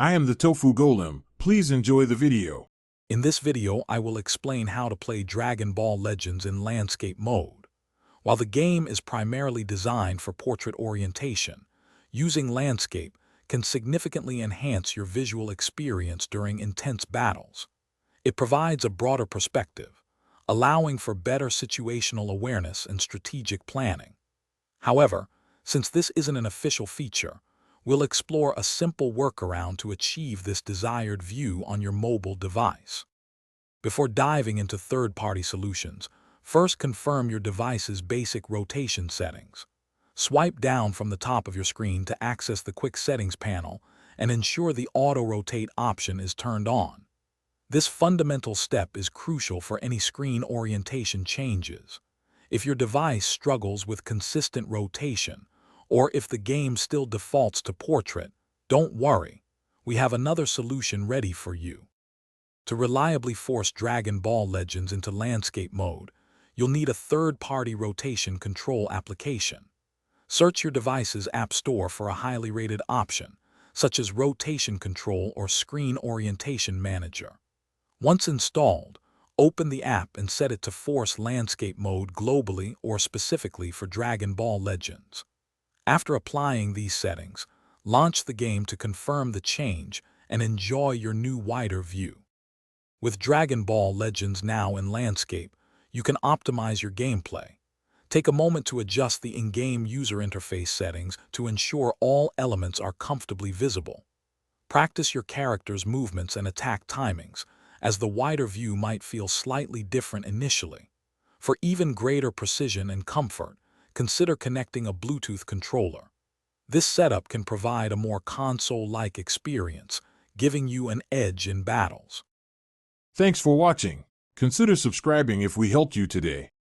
I am the Tofu Golem. Please enjoy the video. In this video, I will explain how to play Dragon Ball Legends in landscape mode. While the game is primarily designed for portrait orientation, using landscape can significantly enhance your visual experience during intense battles. It provides a broader perspective, allowing for better situational awareness and strategic planning. However, since this isn't an official feature, we'll explore a simple workaround to achieve this desired view on your mobile device. Before diving into third-party solutions, first confirm your device's basic rotation settings. Swipe down from the top of your screen to access the Quick Settings panel and ensure the Auto Rotate option is turned on. This fundamental step is crucial for any screen orientation changes. If your device struggles with consistent rotation, or if the game still defaults to portrait, don't worry, we have another solution ready for you. To reliably force Dragon Ball Legends into landscape mode, you'll need a third-party rotation control application. Search your device's App Store for a highly rated option, such as Rotation Control or Screen Orientation Manager. Once installed, open the app and set it to force landscape mode globally or specifically for Dragon Ball Legends. After applying these settings, launch the game to confirm the change and enjoy your new wider view. With Dragon Ball Legends now in landscape, you can optimize your gameplay. Take a moment to adjust the in-game user interface settings to ensure all elements are comfortably visible. Practice your character's movements and attack timings, as the wider view might feel slightly different initially. For even greater precision and comfort, consider connecting a Bluetooth controller. This setup can provide a more console-like experience, giving you an edge in battles. Thanks for watching. Consider subscribing if we helped you today.